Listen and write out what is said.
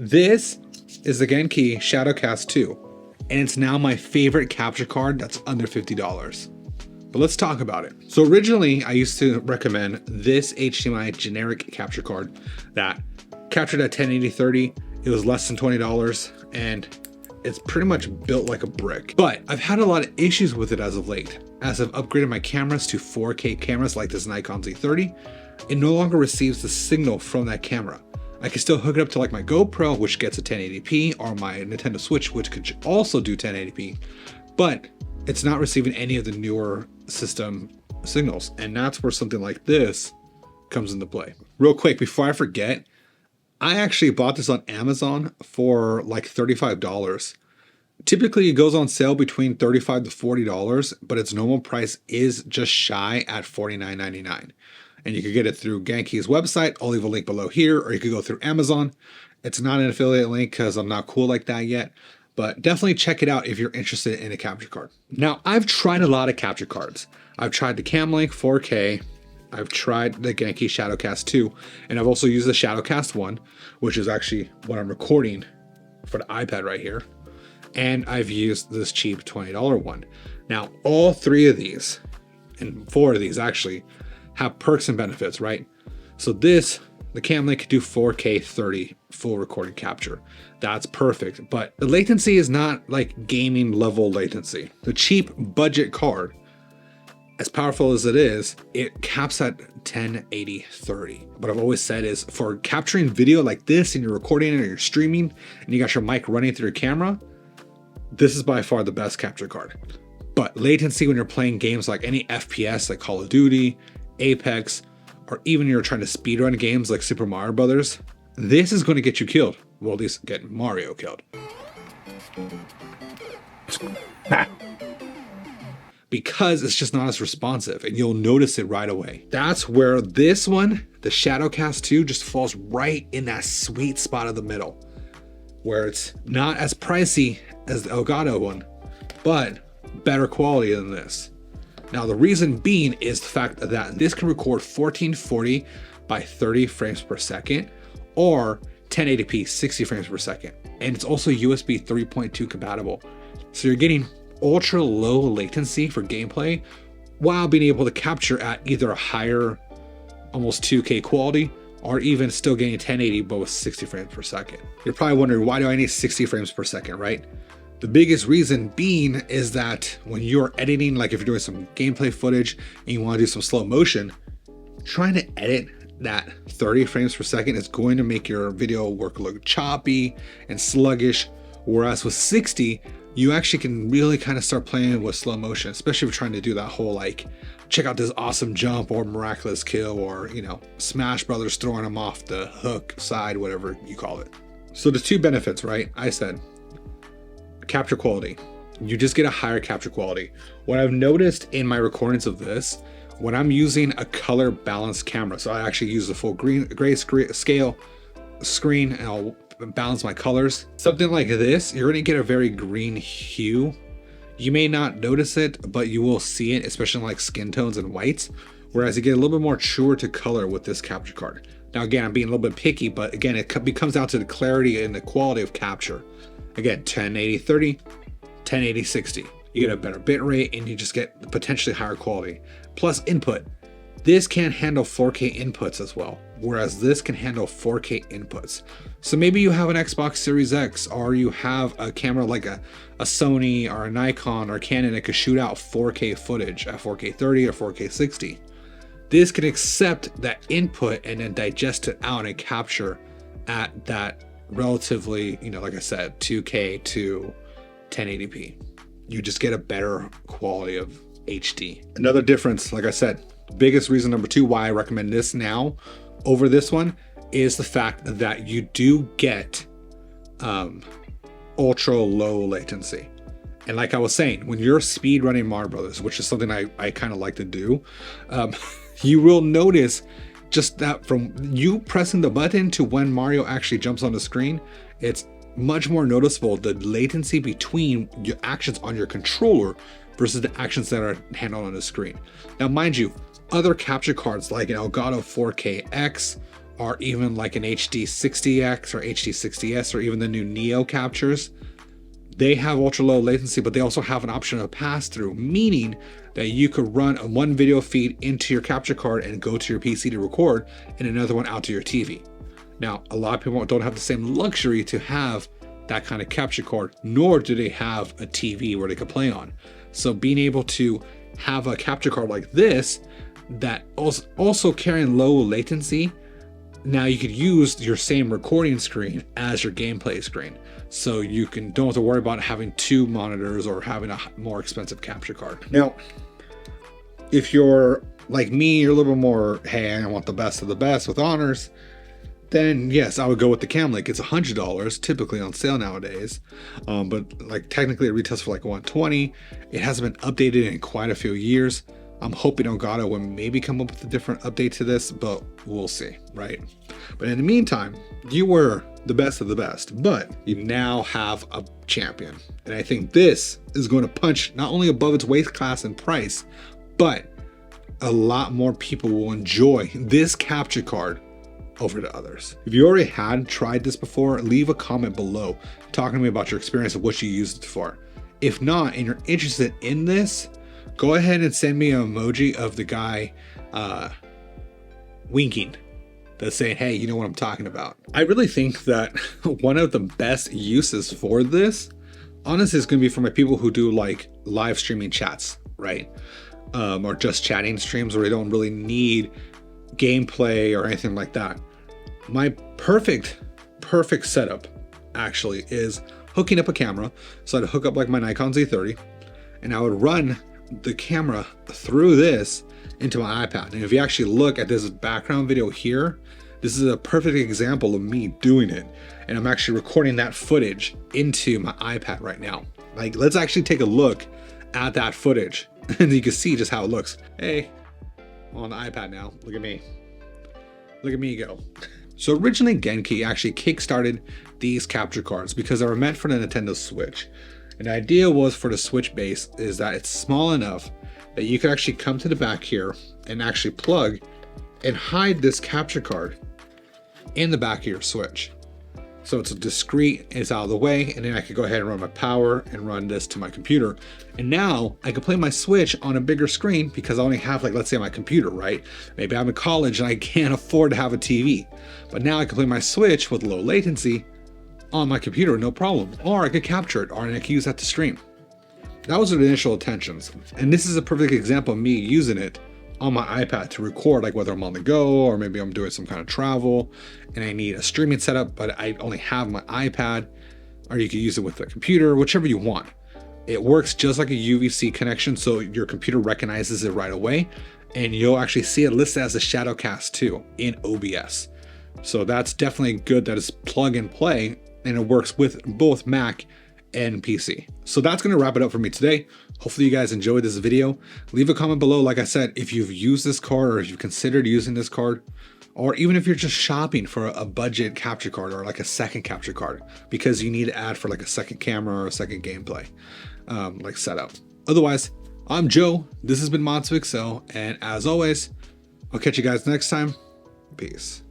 This is the Genki Shadowcast 2, and it's now my favorite capture card that's under $50. But let's talk about it. So originally, I used to recommend this HDMI generic capture card that captured at 1080/30. It was less than $20, and it's pretty much built like a brick. But I've had a lot of issues with it as of late. As I've upgraded my cameras to 4K cameras like this Nikon Z30, it no longer receives the signal from that camera. I can still hook it up to like my GoPro, which gets a 1080p, or my Nintendo Switch, which could also do 1080p, but it's not receiving any of the newer system signals. And that's where something like this comes into play. Real quick, before I forget, I actually bought this on Amazon for like $35. Typically it goes on sale between $35 to $40, but its normal price is just shy at $49.99. And you can get it through Genki's website. I'll leave a link below here, or you could go through Amazon. It's not an affiliate link because I'm not cool like that yet, but definitely check it out if you're interested in a capture card. Now, I've tried a lot of capture cards. I've tried the Camlink 4K. I've tried the Genki Shadowcast 2, and I've also used the Shadowcast 1, which is actually what I'm recording for the iPad right here. And I've used this cheap $20 one. Now, all three of these, and four of these actually, have perks and benefits, right? So this, the Camlink can do 4K 30 full recording capture. That's perfect, but the latency is not like gaming level latency. The cheap budget card, as powerful as it is, it caps at 1080/30. What I've always said is for capturing video like this and you're recording it or you're streaming and you got your mic running through your camera, this is by far the best capture card. But latency when you're playing games like any FPS like Call of Duty, Apex, or even you're trying to speedrun games like Super Mario Brothers, this is going to get you killed. Well, at least get Mario killed. Because it's just not as responsive, and you'll notice it right away. That's where this one, the Shadowcast 2, just falls right in that sweet spot of the middle, where it's not as pricey as the Elgato one, but better quality than this. Now, the reason being is the fact that this can record 1440 by 30 frames per second or 1080p 60 frames per second. And it's also USB 3.2 compatible. So you're getting ultra low latency for gameplay while being able to capture at either a higher, almost 2K quality, or even still getting 1080 but with 60 frames per second. You're probably wondering, why do I need 60 frames per second, right? The biggest reason being is that when you're editing, like if you're doing some gameplay footage and you want to do some slow motion, trying to edit that 30 frames per second is going to make your video work look choppy and sluggish. Whereas with 60, you actually can really kind of start playing with slow motion, especially if you're trying to do that whole like, check out this awesome jump or miraculous kill, or, you know, Smash Brothers throwing them off the hook side, whatever you call it. So the two benefits, right? I said, capture quality. You just get a higher capture quality. What I've noticed in my recordings of this, when I'm using a color balanced camera, so I actually use the full gray scale screen and I'll balance my colors. Something like this, you're gonna get a very green hue. You may not notice it, but you will see it, especially in like skin tones and whites, whereas you get a little bit more truer to color with this capture card. Now again, I'm being a little bit picky, but again, it comes down to the clarity and the quality of capture. Again, 1080/30, 1080/60. You get a better bit rate and you just get potentially higher quality. Plus input. This can handle 4K inputs as well, whereas this can handle 4K inputs. So maybe you have an Xbox Series X, or you have a camera like a Sony or a Nikon or Canon that could shoot out 4K footage at 4K 30 or 4K 60. This can accept that input and then digest it out and capture at that relatively, you know, like I said, 2K to 1080p. You just get a better quality of HD. Another difference, like I said, biggest reason number two why I recommend this now over this one is the fact that you do get ultra low latency. And like I was saying, when you're speed running Mario Brothers, which is something I kind of like to do, you will notice just that from you pressing the button to when Mario actually jumps on the screen, it's much more noticeable, the latency between your actions on your controller versus the actions that are handled on the screen. Now, mind you, other capture cards like an Elgato 4K X or even like an HD60X or HD60S or even the new Neo captures, they have ultra low latency, but they also have an option of pass through, meaning that you could run one video feed into your capture card and go to your PC to record and another one out to your TV. Now, a lot of people don't have the same luxury to have that kind of capture card, nor do they have a TV where they could play on. So being able to have a capture card like this that also carrying low latency, now you could use your same recording screen as your gameplay screen. So you don't have to worry about having two monitors or having a more expensive capture card. Now, if you're like me, you're a little bit more, hey, I want the best of the best with honors, then yes, I would go with the Camlink. It's $100, typically on sale nowadays. But like technically it retails for like $120. It hasn't been updated in quite a few years. I'm hoping Elgato will maybe come up with a different update to this, but we'll see, right? But in the meantime, you were the best of the best, but you now have a champion. And I think this is going to punch not only above its weight class and price, but a lot more people will enjoy this capture card over to others. If you already had tried this before, leave a comment below talking to me about your experience of what you used it for. If not, and you're interested in this, go ahead and send me an emoji of the guy winking that's saying, hey, you know what I'm talking about. I really think that one of the best uses for this, honestly, is going to be for my people who do like live streaming chats, right? Or just chatting streams where they don't really need gameplay or anything like that. My perfect setup actually is hooking up a camera. So I'd hook up like my Nikon Z30 and I would run the camera through this into my iPad. And if you actually look at this background video here, this is a perfect example of me doing it. And I'm actually recording that footage into my iPad right now. Like, let's actually take a look at that footage and you can see just how it looks. Hey, I'm on the iPad now. Look at me. Look at me go. So originally Genki actually kickstarted these capture cards because they were meant for the Nintendo Switch. And the idea was for the Switch base is that it's small enough that you could actually come to the back here and actually plug and hide this capture card in the back of your Switch. So it's a discreet, it's out of the way, and then I could go ahead and run my power and run this to my computer. And now I can play my Switch on a bigger screen because I only have, like, let's say my computer, right? Maybe I'm in college and I can't afford to have a TV. But now I can play my Switch with low latency on my computer, no problem. Or I could capture it, or I could use that to stream. That was the initial intentions. And this is a perfect example of me using it on my iPad to record, like whether I'm on the go or maybe I'm doing some kind of travel and I need a streaming setup, but I only have my iPad, or you can use it with the computer, whichever you want. It works just like a UVC connection, so your computer recognizes it right away, and you'll actually see it listed as a Shadowcast 2 in OBS. So that's definitely good that it's plug and play, and it works with both Mac and PC. So that's going to wrap it up for me today. Hopefully you guys enjoyed this video. Leave a comment below, like I said, if you've used this card or if you've considered using this card, or even if you're just shopping for a budget capture card or like a second capture card because you need to add for like a second camera or a second gameplay like setup. Otherwise, I'm Joe. This has been Mods to Excel, and as always, I'll catch you guys next time. Peace.